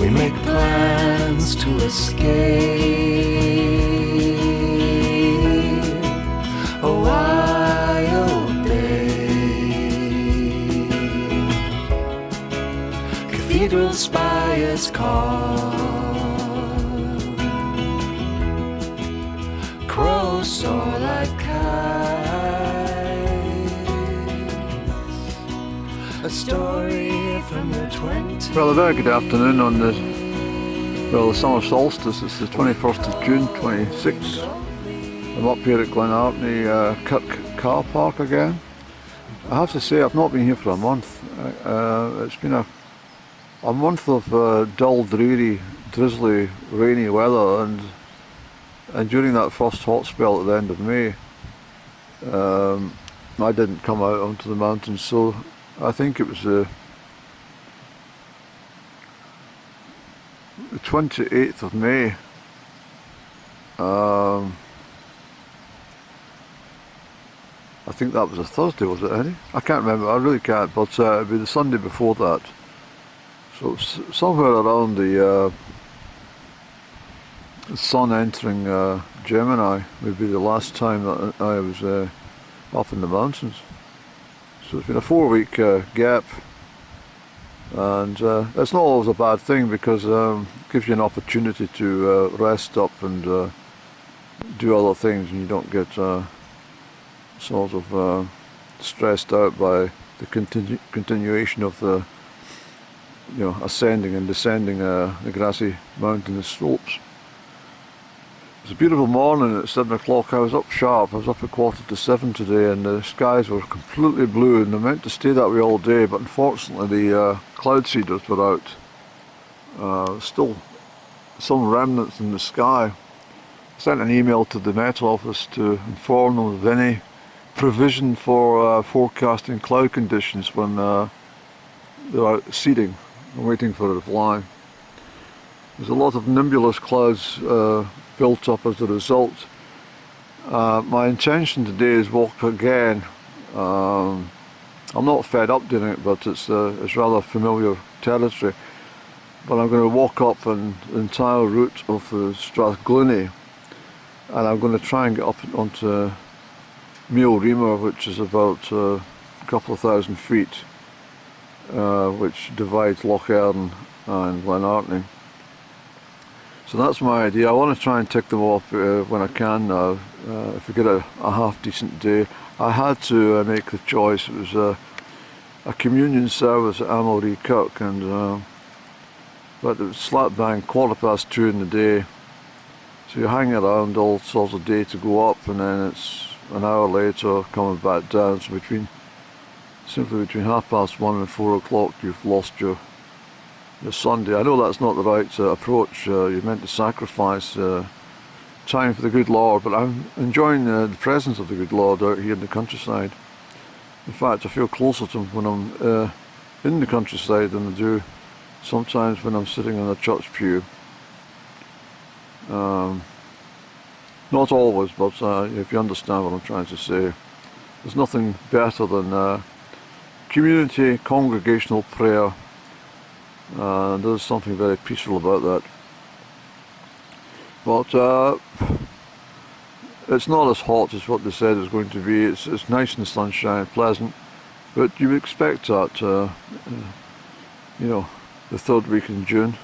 We make plans to escape a wild bay. Cathedral spires call, crows soar like kites. A story from the 20s. Well, a very good afternoon on the summer solstice. It's the 21st of June 26. I'm up here at Glen Artney Kirk car park again. I have to say I've not been here for a month. It's been a month of dull, dreary, drizzly, rainy weather, and during that first hot spell at the end of May, I didn't come out onto the mountains, so I think it was the 28th of May. I think that was a Thursday, was it, Eddie? I can't remember, I really can't, but it'd be the Sunday before that. So somewhere around the sun entering Gemini would be the last time that I was up in the mountains. So it's been a 4-week gap, and it's not always a bad thing because it gives you an opportunity to rest up and do other things, and you don't get sort of stressed out by the continuation of the ascending and descending the grassy mountainous slopes. It was a beautiful morning at 7 o'clock. I was up sharp. I was up at 6:45 today, and the skies were completely blue, and they meant to stay that way all day, but unfortunately the cloud seeders were out. Still some remnants in the sky. I sent an email to the Met Office to inform them of any provision for forecasting cloud conditions when they're out seeding. I'm waiting for a reply. There's a lot of nimbulous clouds built up as a result. My intention today is walk again. I'm not fed up doing it, but it's rather familiar territory. But I'm going to walk up the entire route of the Strath Ghlinnie, and I'm going to try and get up onto Meall Reamhar, which is about a couple of thousand feet, which divides Loch Earn and Glen Artney. So that's my idea. I want to try and tick them off when I can now. If I get a half decent day. I had to make the choice. It was a communion service at Meall Reamhar, and but it was slap bang 2:15 in the day. So you hang around all sorts of day to go up, and then it's an hour later coming back down. So simply between 1:30 and 4 o'clock, you've lost your Sunday. I know that's not the right approach. You're meant to sacrifice time for the good Lord, but I'm enjoying the presence of the good Lord out here in the countryside. In fact, I feel closer to him when I'm in the countryside than I do sometimes when I'm sitting in a church pew. Not always, but if you understand what I'm trying to say. There's nothing better than community, congregational prayer. There's something very peaceful about that. But it's not as hot as what they said it was going to be. It's nice in the sunshine, pleasant, but you would expect that, the 3rd week in June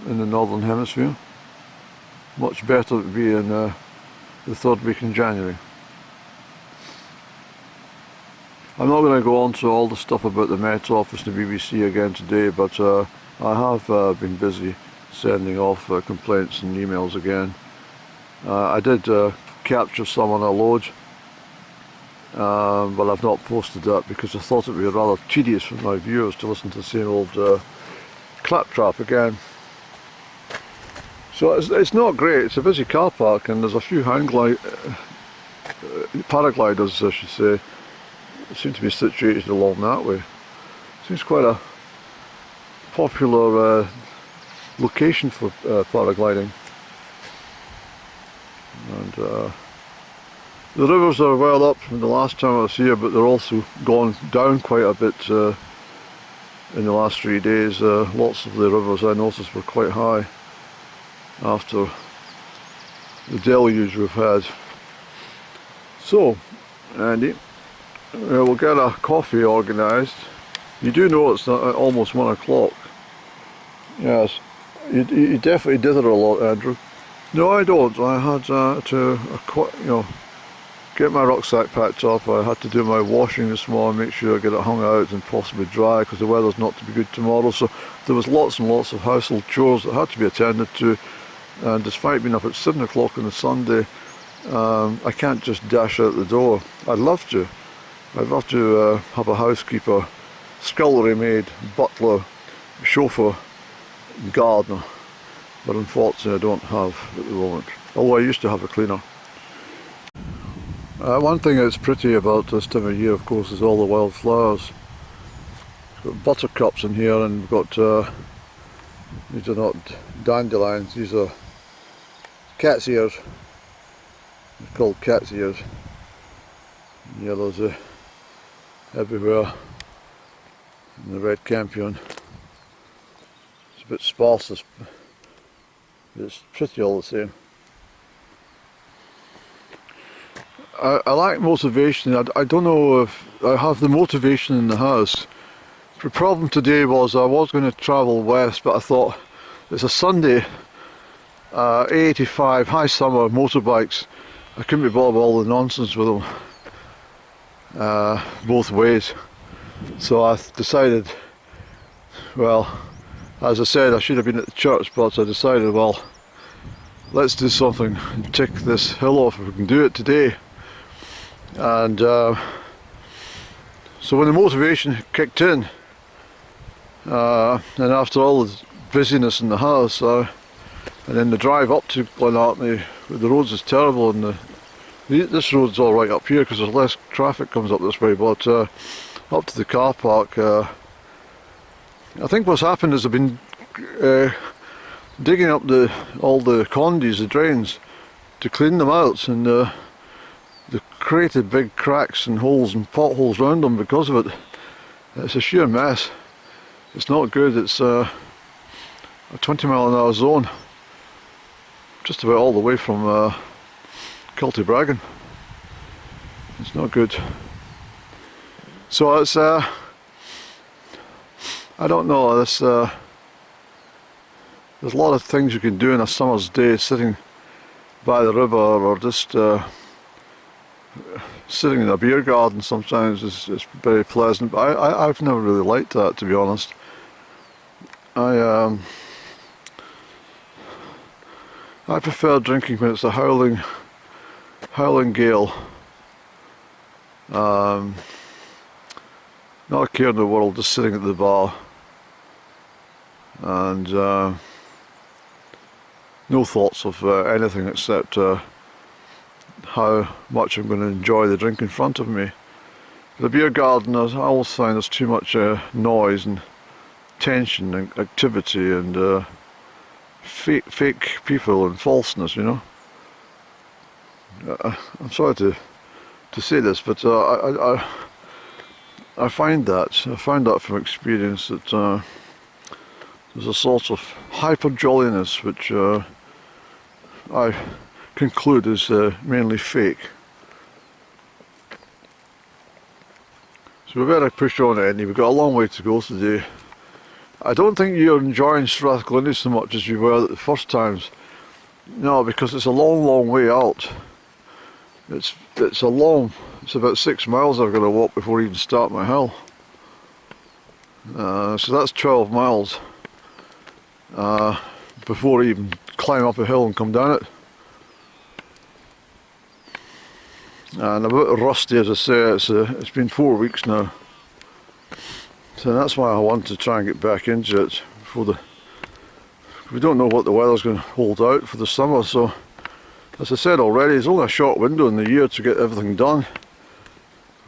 in the Northern Hemisphere. Much better it would be in the 3rd week in January. I'm not going to go on to all the stuff about the Met Office and the BBC again today, but I have been busy sending off complaints and emails again. I did capture some on a load, but I've not posted that because I thought it would be rather tedious for my viewers to listen to the same old claptrap again. So it's not great. It's a busy car park, and there's a few paragliders, I should say, seem to be situated along that way. Seems quite a popular location for paragliding. And the rivers are well up from the last time I was here, but they're also gone down quite a bit in the last 3 days. Lots of the rivers I noticed were quite high after the deluge we've had. So, Andy, we'll get a coffee organised. You do know it's not, almost 1 o'clock. Yes, you definitely dither a lot, Andrew. No, I don't. I had to, get my rucksack packed up. I had to do my washing this morning, make sure I get it hung out and possibly dry, because the weather's not to be good tomorrow. So there was lots and lots of household chores that had to be attended to. And despite being up at 7 o'clock on a Sunday, I can't just dash out the door. I'd love to. I'd love to have a housekeeper, scullery maid, butler, chauffeur, gardener, but unfortunately I don't have at the moment. Although I used to have a cleaner. One thing that's pretty about this time of year, of course, is all the wild flowers. We've got buttercups in here, and we've got these are not dandelions, these are cat's ears. They're called cat's ears. Yellows everywhere. And the red campion. It's a bit sparse, but it's pretty all the same. I lack motivation. I don't know if I have the motivation in the house. The problem today was I was going to travel west, but I thought it's a Sunday, 85 high summer motorbikes. I couldn't be bothered with all the nonsense with them both ways. So I decided, well, as I said, I should have been at the church, but I decided, well, let's do something and tick this hill off if we can do it today. And so when the motivation kicked in, and after all the busyness in the house, and then the drive up to Glen Artney, the roads is terrible, and this road's all right up here because there's less traffic comes up this way, but up to the car park, I think what's happened is I've been digging up all the condies, the drains, to clean them out, and they created big cracks and holes and potholes around them because of it. It's a sheer mess. It's not good. It's a 20-mile-an-hour zone, just about all the way from Kilty-Bragan. It's not good. So it's I don't know. There's a lot of things you can do in a summer's day, sitting by the river or just sitting in a beer garden. Sometimes it's very pleasant, but I've never really liked that, to be honest. I prefer drinking when it's a howling gale. Not a care in the world, just sitting at the bar, and no thoughts of anything except how much I'm going to enjoy the drink in front of me. The beer garden, I always find there's too much noise and tension and activity and fake people and falseness, you know. I'm sorry to say this, but I find that from experience that there's a sort of hyper jolliness which I conclude is mainly fake. So we better push on, Eddie. We've got a long way to go today. I don't think you're enjoying Strath Ghlinnie so much as you were the first times. No, because it's a long way out. It's about 6 miles I've got to walk before I even start my hill. So that's 12 miles before I even climb up a hill and come down it. And I'm a bit rusty, as I say. It's been 4 weeks now. So that's why I want to try and get back into it before we don't know what the weather's going to hold out for the summer. So as I said already, it's only a short window in the year to get everything done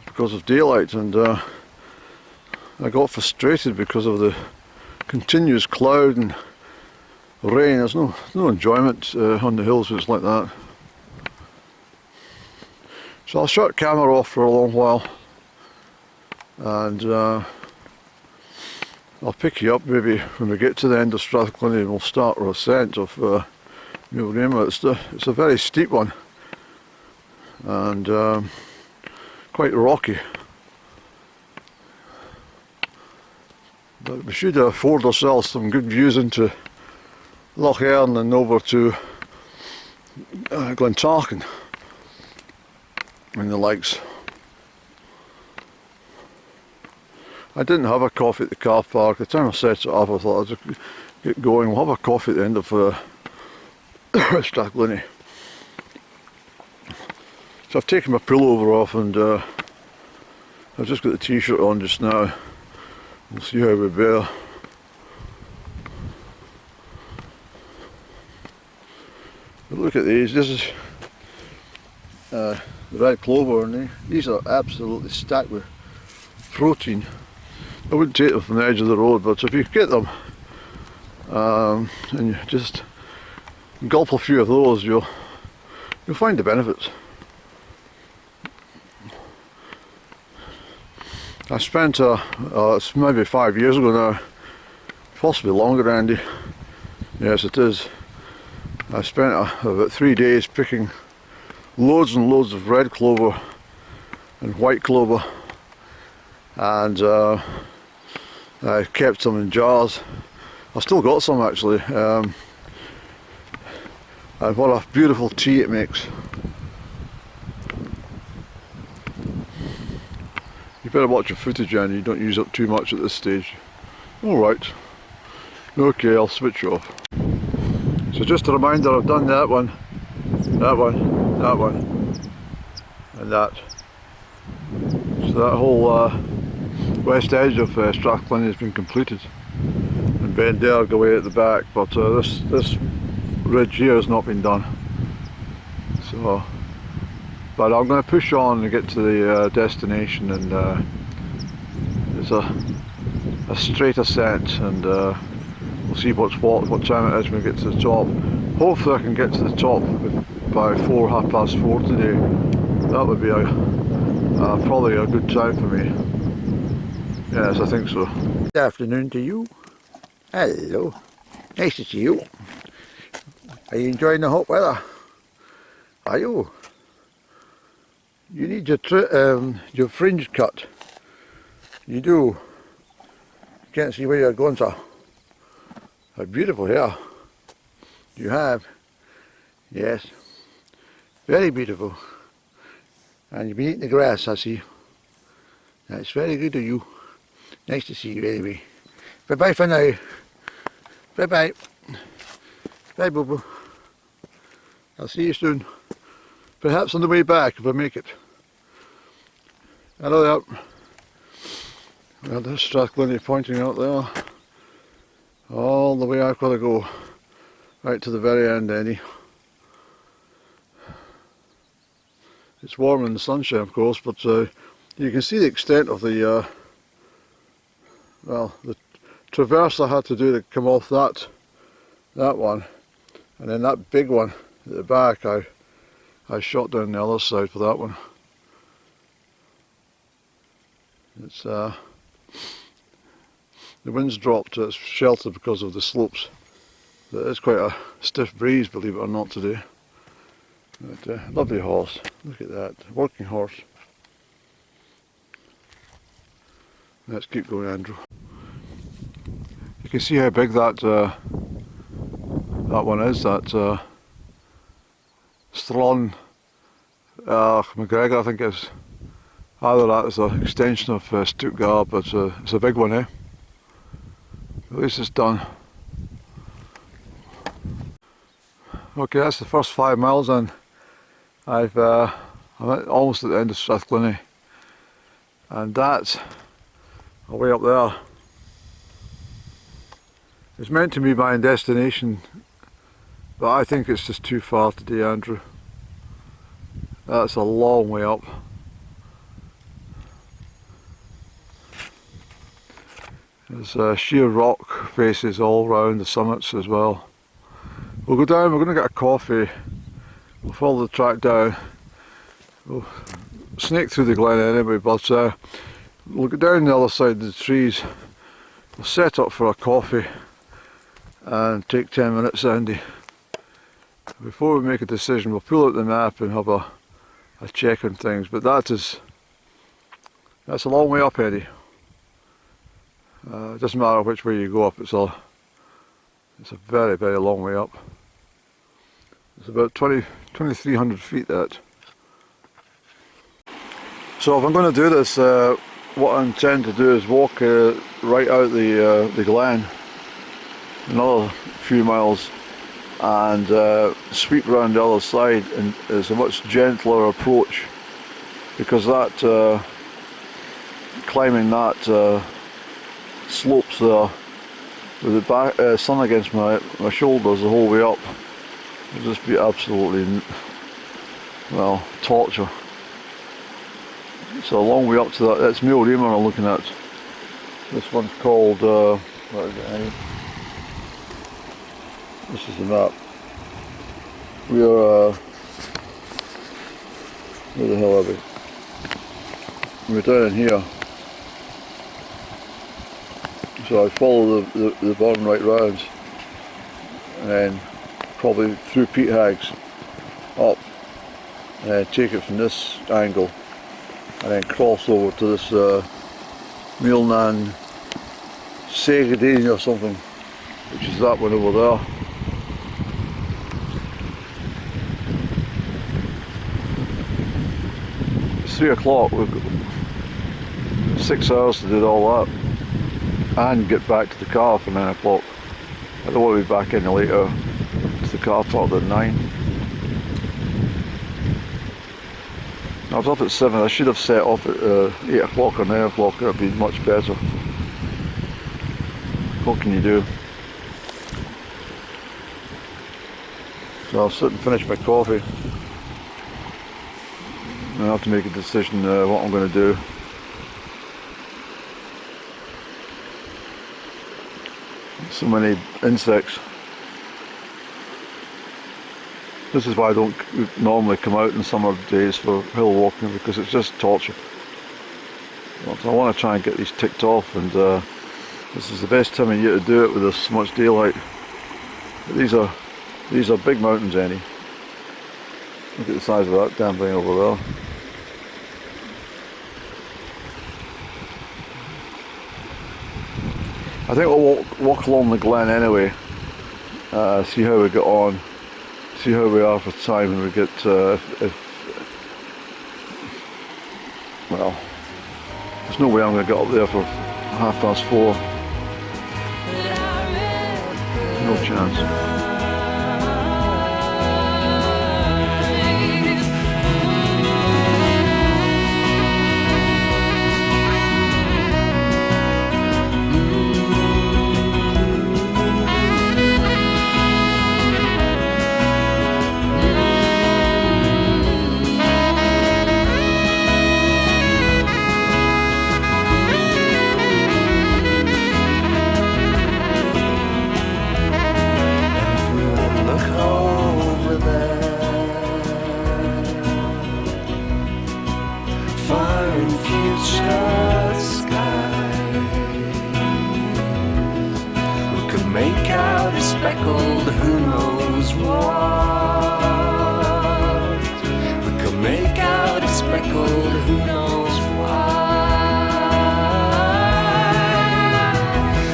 because of daylight, and I got frustrated because of the continuous cloud and rain. There's no enjoyment on the hills when it's like that. So I'll shut the camera off for a long while and I'll pick you up maybe when we get to the end of Strath Ghlinnie and we'll start our ascent of Meall Reamhar. It's a very steep one and quite rocky. But we should afford ourselves some good views into Loch Earn and over to Glen Artney and the likes. I didn't have a coffee at the car park. The time I set it up I thought I'd just get going. We'll have a coffee at the end of Strath Ghlinnie. So I've taken my pullover off and I've just got the t-shirt on just now. We'll see how we bear. But look at these. This is the red clover, and these are absolutely stacked with protein. I wouldn't take them from the edge of the road, but if you get them and you just gulp a few of those, you'll find the benefits. I spent, it's maybe 5 years ago now, possibly longer, Andy. Yes, it is. I spent about 3 days picking loads and loads of red clover and white clover, and I kept them in jars. I've still got some actually, and what a beautiful tea it makes. You better watch your footage, Andy. You don't use up too much at this stage. Alright. Okay, I'll switch off. So just a reminder, I've done that one, that one, that one, and that. So that whole west edge of Strath Ghlinnie has been completed. And Ben Derg away at the back, but this ridge here has not been done. So, but I'm going to push on and get to the destination, and it's a straight ascent, and we'll see what time it is when we get to the top. Hopefully I can get to the top by 4:30 today. That would be probably a good time for me. Yes, I think so. Good afternoon to you. Hello. Nice to see you. Are you enjoying the hot weather? Are you? You need your fringe cut. You do. You can't see where you're going, sir. A beautiful hair you have. Yes. Very beautiful. And you've been eating the grass, I see. That's very good of you. Nice to see you anyway. Bye bye for now. Bye bye. Bye, Boo Boo. I'll see you soon. Perhaps on the way back if I make it. Hello there. Well, there's Strath Ghlinnie pointing out there. All the way I've got to go. Right to the very end, Annie. It's warm in the sunshine, of course, but you can see the extent of the the traverse I had to do to come off that one, and then that big one at the back I shot down the other side for that one. It's the wind's dropped, it's sheltered because of the slopes. But it's quite a stiff breeze, believe it or not, today. But, lovely horse, look at that, working horse. Let's keep going, Andrew. You can see how big that one is, that Strawn McGregor, I think it is. Either that is an extension of Stuttgart, but it's a big one, eh? At least it's done. Okay, that's the first 5 miles in. I'm almost at the end of Strath Ghlinnie, and that's way up there. It's meant to be my destination, but I think it's just too far today, Andrew. That's a long way up. There's sheer rock faces all round the summits as well. We'll go down, we're going to get a coffee, we'll follow the track down, we'll snake through the glen anyway, but we'll go down the other side of the trees We'll set up for a coffee and take 10 minutes, Andy. Before we make a decision, we'll pull out the map and have a check on things, but that's a long way up, Eddie. It doesn't matter which way you go up, it's a very, very long way up. It's about 2,300 feet, that. So if I'm going to do this, what I intend to do is walk right out the glen, another few miles, and sweep around the other side, and it's a much gentler approach, because that climbing that slopes there with the sun against my shoulders the whole way up will just be absolutely, well, torture. So a long way up to that. That's Meall Reamhar I'm looking at. This one's called what is it, Annie? This is the map. We are where the hell are we? We're down in here. So I follow the burn right round, and then probably through peat hags up, and then take it from this angle, and then cross over to this Meall Saighdearan or something, which is that one over there. It's 3 o'clock, we've got 6 hours to do all that and get back to the car for 9 o'clock. I don't want to be back any later. It's the car parked at 9. I was up at 7, I should have set off at 8 o'clock or 9 o'clock, it would be much better. What can you do? So I'll sit and finish my coffee. And I have to make a decision what I'm going to do. So many insects. This is why I don't normally come out in summer days for hill walking, because it's just torture. So I want to try and get these ticked off, and this is the best time of year to do it with this much daylight. But these are big mountains, Annie. Look at the size of that damn thing over there. I think we'll walk along the glen anyway, see how we get on, see how we are for time when we get, well, there's no way I'm going to get up there for 4:30. No chance. Make out a speckled who knows what. We could make out a speckled who knows what.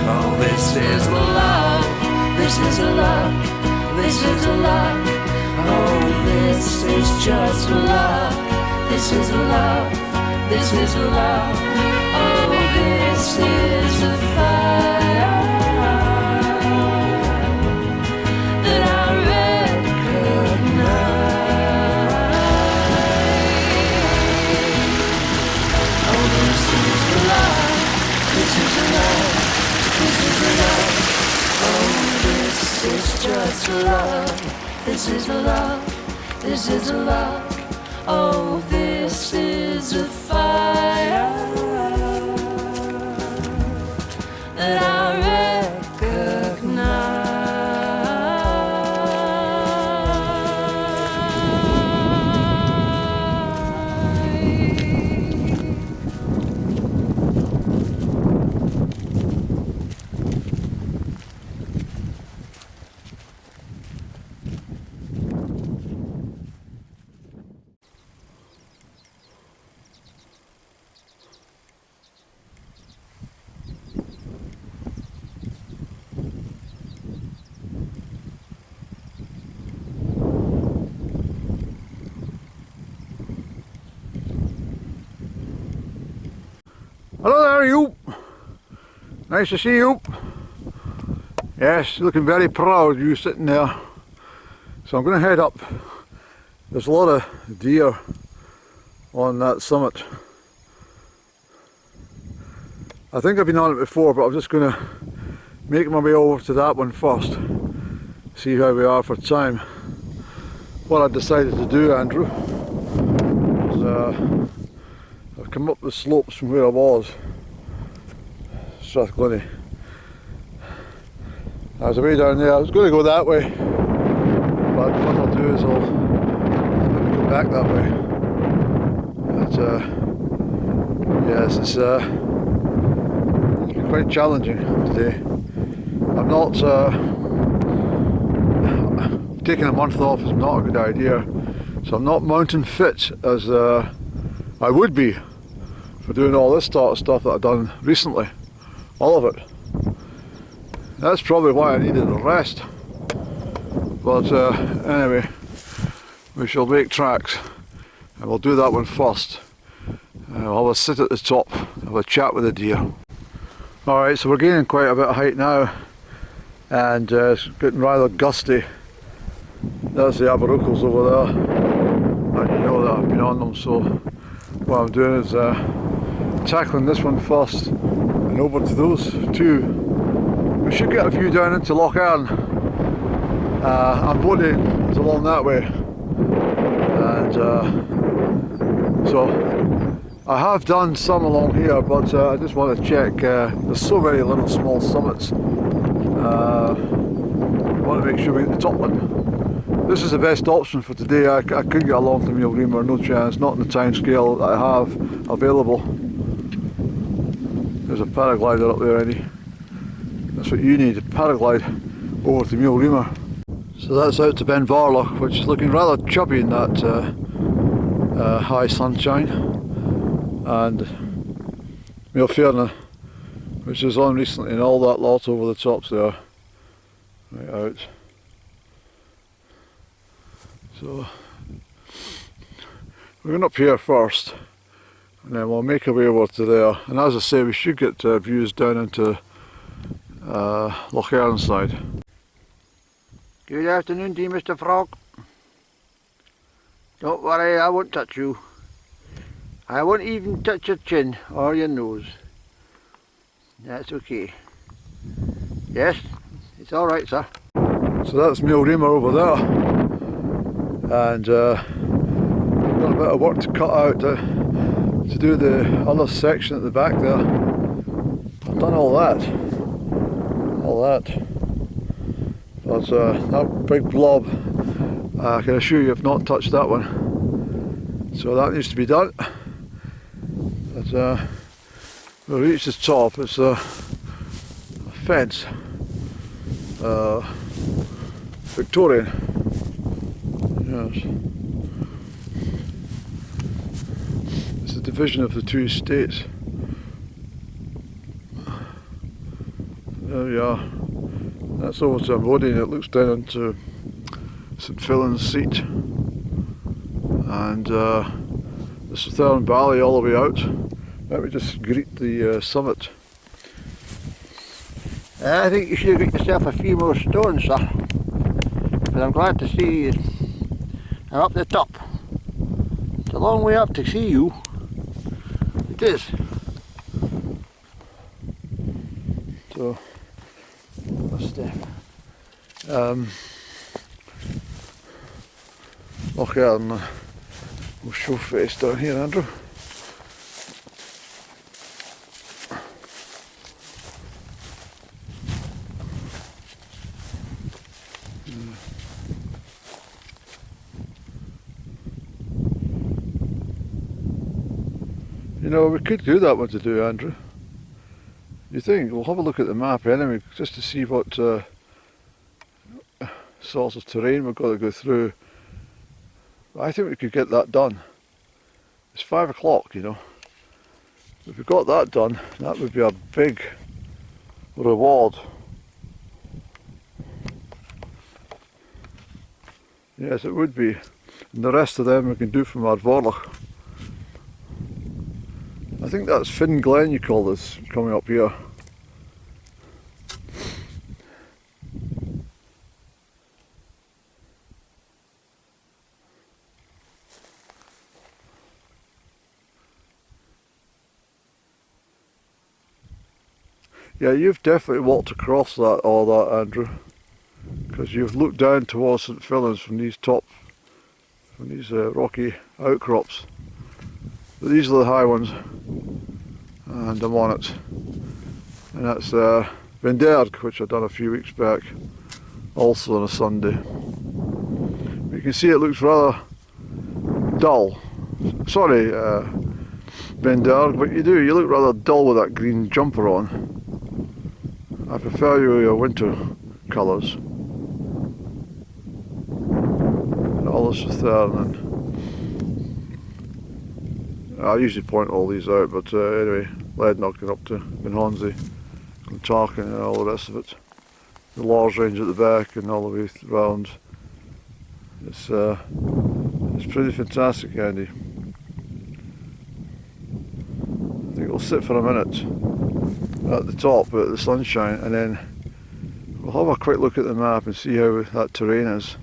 Oh, this is love, this is luck, this is luck. Oh, this is just luck, this is love, this is love. Oh, this is a fire. Just love, this is love, this is love. Oh, this is a fire that I recognize. are you? Nice to see you. Yes, looking very proud, you sitting there. So I'm going to head up. There's a lot of deer on that summit. I think I've been on it before, but I'm just going to make my way over to that one first. See how we are for time. What I decided to do, Andrew, is I've come up the slopes from where I was, Strath Ghlinnie. I was away down there. I was going to go that way, but what I'll do is I'll maybe come back that way. But yes, it's quite challenging today. I'm not taking a month off is not a good idea, so I'm not mountain fit as I would be for doing all this sort of stuff that I've done recently, all of it. That's probably why I needed a rest, but anyway, we shall make tracks and we'll do that one first. I'll have a sit at the top, have a chat with the deer. Alright, so we're gaining quite a bit of height now, and it's getting rather gusty. There's the Aberrucles over there, and you know that I've been on them, so what I'm doing is tackling this one first and over to those two. We should get a view down into Loch Earn. I'm boating is along that way, and so I have done some along here, but I just want to check. There's so many little small summits. I want to make sure we get the top one. This is the best option for today. I couldn't get along to Meall Reamhar, no chance, not in the time scale that I have available. There's a paraglider up there, Eddie. That's what you need, a paraglide over to Meall Reamhar. So that's out to Ben Varloch, which is looking rather chubby in that high sunshine. And Meall Reamhar, which is on recently, and all that lot over the tops there, right out. So we're going up here first, and then we'll make our way over to there. And as I say, we should get views down into Loch Earn side. Good afternoon to you, Mr. Frog. Don't worry, I won't touch you. I won't even touch your chin or your nose. That's okay. Yes, it's alright, sir. So that's Meall Reamhar over there. And we've got a bit of work to cut out to do the other section at the back there. I've done all that. But that big blob, I can assure you I've not touched that one. So that needs to be done. But we'll reach the top. It's a fence, Victorian. Yes. It's the division of the two estates. There we are. That's over to Aberdeen. It looks down into St Fillan's Seat, and the Saighdearan Valley all the way out. Let me just greet the summit. I think you should have got yourself a few more stones, sir. But I'm glad to see you up the top. It's a long way up to see you. It is. So that's Loch Earn. We'll show face down here, Andrew. You know, we could do that one to do, Andrew. You think? We'll have a look at the map anyway, just to see what sorts of terrain we've got to go through. I think we could get that done. It's 5 o'clock, you know. If we got that done, that would be a big reward. Yes, it would be. And the rest of them we can do from Ardvorlach. I think that's Finn Glen you call this, coming up here. Yeah, you've definitely walked across all that, Andrew, because you've looked down towards St Fillan's from these rocky outcrops. But these are the high ones, and I'm on it. And that's Benderg, which I've done a few weeks back, also on a Sunday. But you can see it looks rather dull. Sorry, Benderg, but you look rather dull with that green jumper on. I prefer your winter colours. And all this is there, and I usually point all these out, but anyway, lead knocking up to Benhonsey, and Tarkin and all the rest of it. The Lars range at the back and all the way round. It's pretty fantastic, Andy. I think we'll sit for a minute at the top at the sunshine, and then we'll have a quick look at the map and see how that terrain is.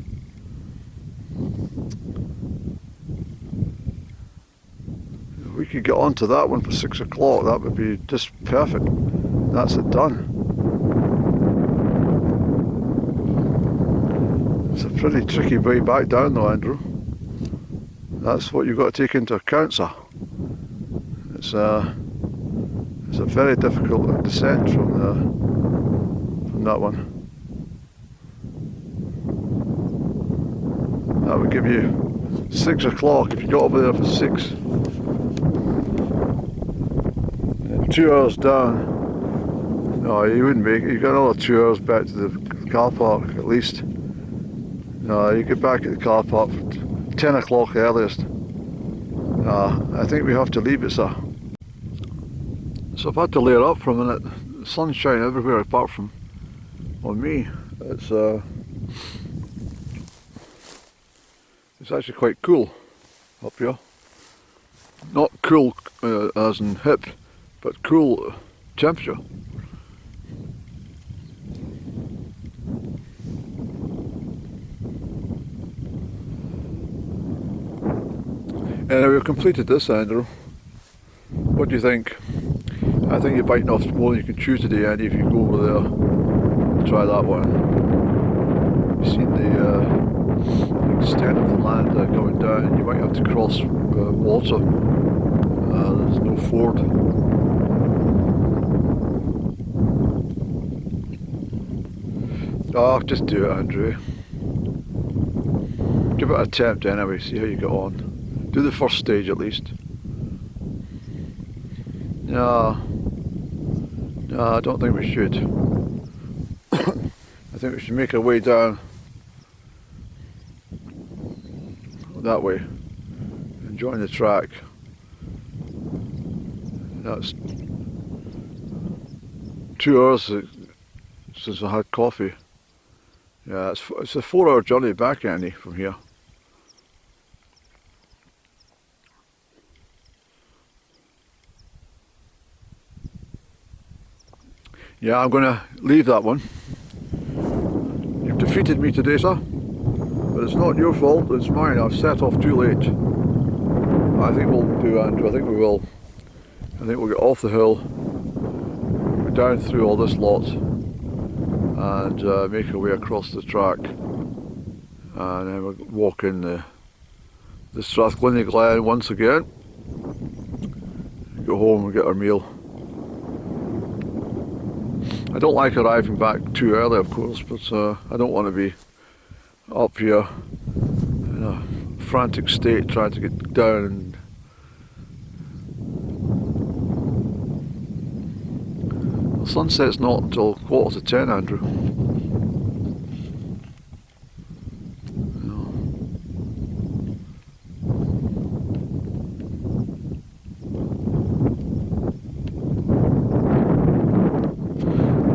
If we could get onto that one for 6 o'clock, that would be just perfect. That's it done. It's a pretty tricky way back down though, Andrew. That's what you've got to take into account, sir. It's a very difficult descent from that one. That would give you 6 o'clock if you got over there for 6. And 2 hours down. No, you wouldn't make it. You got another 2 hours back to the car park at least. No, you get back at the car park for 10 o'clock earliest. I think we have to leave it, sir. So I've had to layer up for a minute. Sunshine everywhere apart from on me. It's actually quite cool up here. Not cool as in hip, but cool temperature. Anyway, we've completed this, Andrew. What do you think? I think you're biting off more than you can chew today, Andy, if you go over there and try that one. You've seen the extent of the land coming down, and you might have to cross water. There's no ford. Oh, just do it, Andrew. Give it an attempt anyway, see how you get on. Do the first stage at least. No, I don't think we should. I think we should make our way down that way and join the track. That's 2 hours since I had coffee. Yeah, it's a 4-hour journey back, Andy, from here. Yeah, I'm going to leave that one. You've defeated me today, sir. But it's not your fault, it's mine. I've set off too late. I think we'll do, Andrew. I think we will. I think we'll get off the hill, go down through all this lot, and make our way across the track. And then we'll walk in the Strath Glen once again. Go home and get our meal. I don't like arriving back too early, of course, but I don't want to be up here in a frantic state trying to get down. The sunset's not until 9:45, Andrew.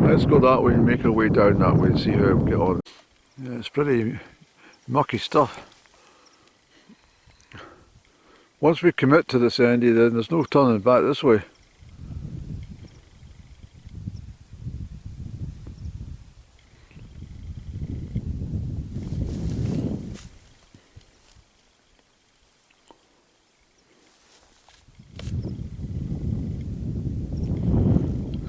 Let's go that way and make our way down that way and see how we get on. Yeah, it's pretty mucky stuff. Once we commit to this, Andy, then there's no turning back this way.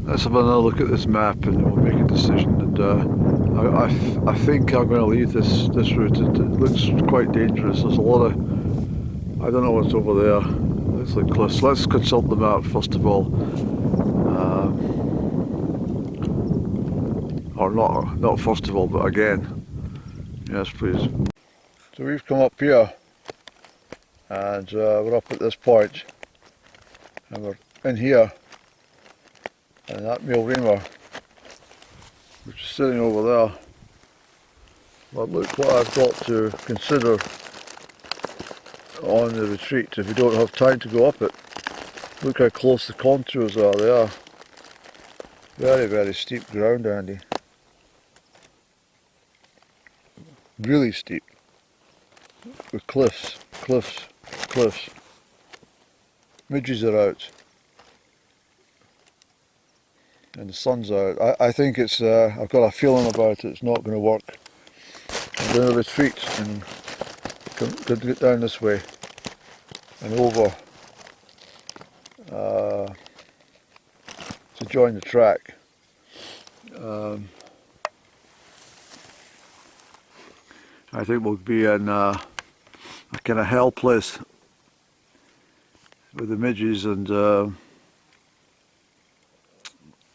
Let's have another look at this map and we'll make a decision. And I think I'm going to leave this route. It looks quite dangerous. There's a lot of, I don't know what's over there. It looks like cliffs. Let's consult the map first of all. Or not first of all, but again. Yes, please. So we've come up here and we're up at this point and we're in here. And that Meall Reamhar, which is sitting over there. But look what I've got to consider on the retreat if you don't have time to go up it. Look how close the contours are. They are very, very steep ground, Andy. Really steep. With cliffs, cliffs, cliffs. Midges are out. And the sun's out. I think it's, I've got a feeling about it, it's not going to work. I'm going to retreat and get down this way and over to join the track. I think we'll be in a kind of hell place with the midges and the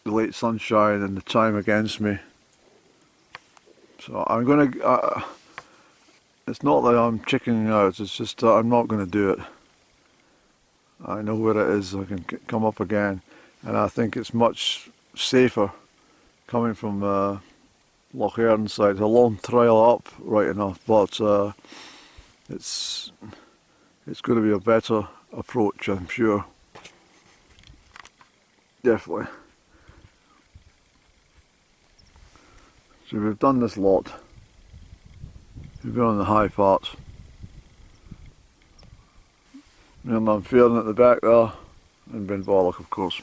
late sunshine and the time against me. So I'm going to, it's not that I'm chickening out, it's just that I'm not going to do it. I know where it is, I can come up again, and I think it's much safer coming from Loch Earn side. It's a long trail up, right enough, but it's going to be a better approach, I'm sure. Definitely. So we've done this lot. We've been on the high parts. And I'm feeling at the back there, and Ben Bollock, of course.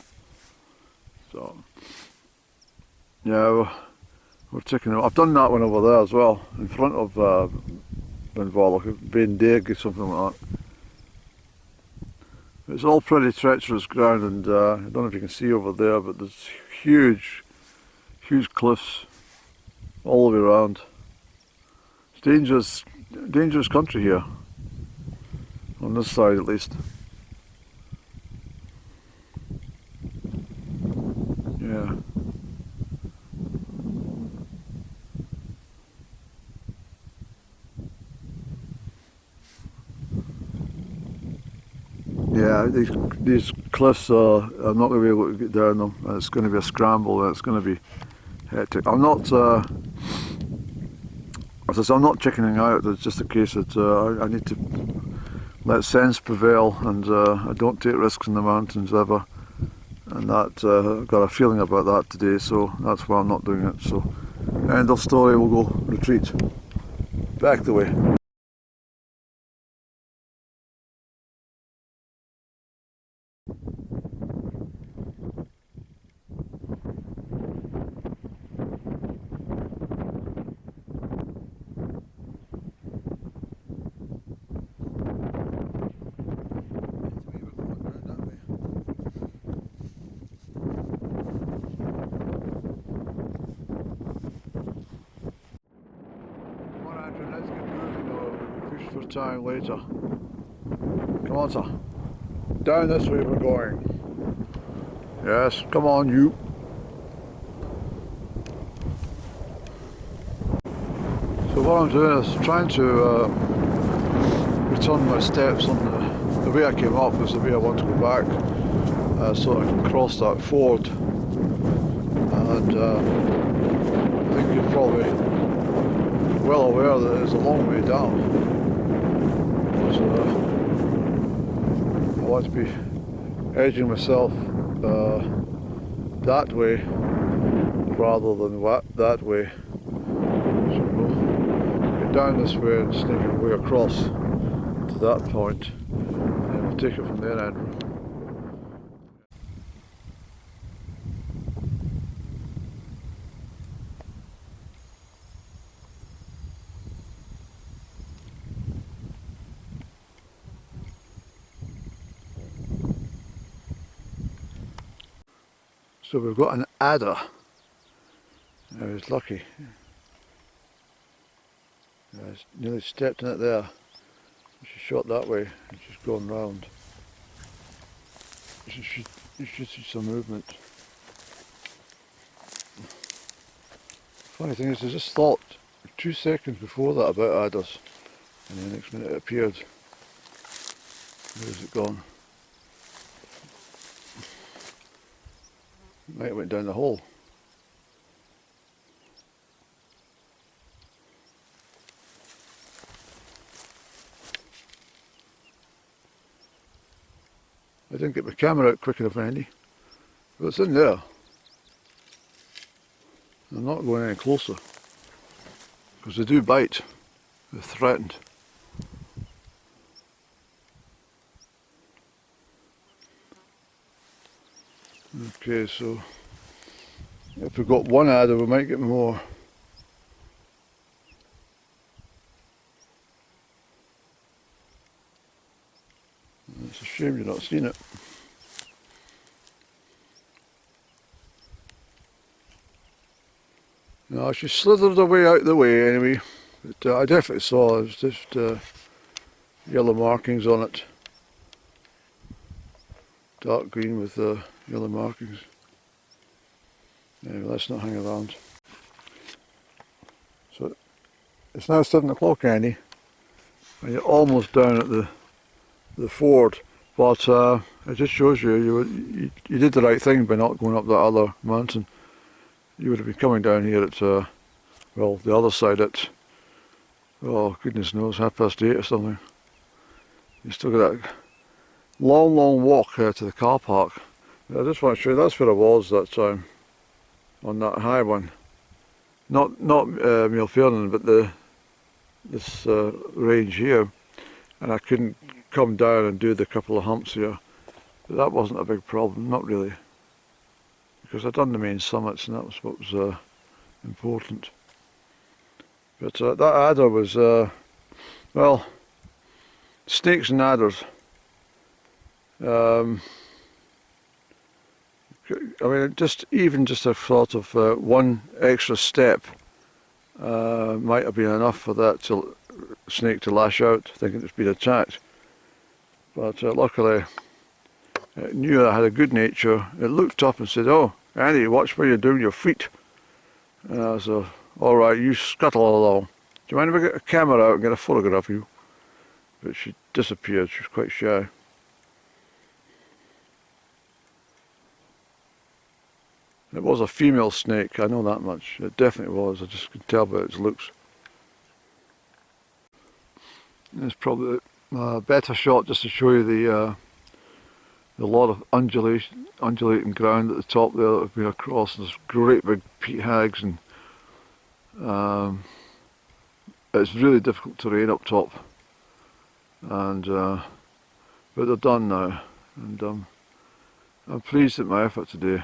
So, yeah, we're ticking it. I've done that one over there as well, in front of Ben Bollock, Ben Dig or something like that. It's all pretty treacherous ground, and I don't know if you can see over there, but there's huge, huge cliffs all the way around. It's dangerous country here, on this side at least. Yeah. Yeah, these cliffs are, I'm not going to be able to get down them, and it's going to be a scramble, and it's going to be hectic. I'm not, as I say, I'm not chickening out. It's just a case that I need to let sense prevail, and I don't take risks in the mountains ever. And that I've got a feeling about that today, so that's why I'm not doing it. So, end of story. We'll go retreat back the way. Let's get moving or we'll be pushed for time later. Come on, sir. Down this way we're going. Yes, come on you. So what I'm doing is trying to return my steps on the way I came up is the way I want to go back, so I can cross that ford. And I think you're probably well aware that it's a long way down. So I want to be edging myself that way rather than that way. So we'll get down this way and sneak our way across to that point. And we'll take it from there, Andrew. So we've got an adder. I was lucky. I nearly stepped in it there. She shot that way and she's gone round. You should see some movement. Funny thing is, I just thought 2 seconds before that about adders, and the next minute it appeared. Where's it gone? It might have went down the hole. I didn't get my camera out quick enough, Andy, but it's in there. I'm not going any closer because they do bite. They're threatened. Okay, so if we've got one adder, we might get more. It's a shame you've not seen it. No, she slithered away out the way anyway, but I definitely saw it was just yellow markings on it. Dark green with yellow markings. Anyway, let's not hang around. So it's now 7 o'clock, Annie, and you're almost down at the ford, but it just shows you did the right thing by not going up that other mountain. You would have been coming down here at well, the other side at, oh goodness knows, 8:30 or something. You still got that long walk to the car park. I just want to show you, that's where I was that time, on that high one. Not Meall Reamhar, but this range here, and I couldn't come down and do the couple of humps here. But that wasn't a big problem, not really, because I'd done the main summits and that was what was important. But that adder was, well, snakes and adders. I mean, just a sort of one extra step might have been enough for that snake to lash out, thinking it's been attacked. But luckily, it knew I had a good nature. It looked up and said, "Oh, Andy, watch where you're doing your feet." And I was, "All right, you scuttle along. Do you mind if I get a camera out and get a photograph of you?" But she disappeared. She was quite shy. It was a female snake, I know that much. It definitely was. I just could tell by its looks. It's probably a better shot just to show you the lot of undulating ground at the top there that have been across. There's great big peat hags, and it's really difficult terrain up top. And but they're done now, and I'm pleased at my effort today.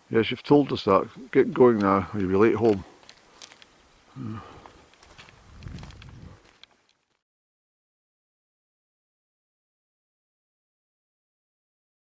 Yes, you've told us that. Get going now, or you'll be late home.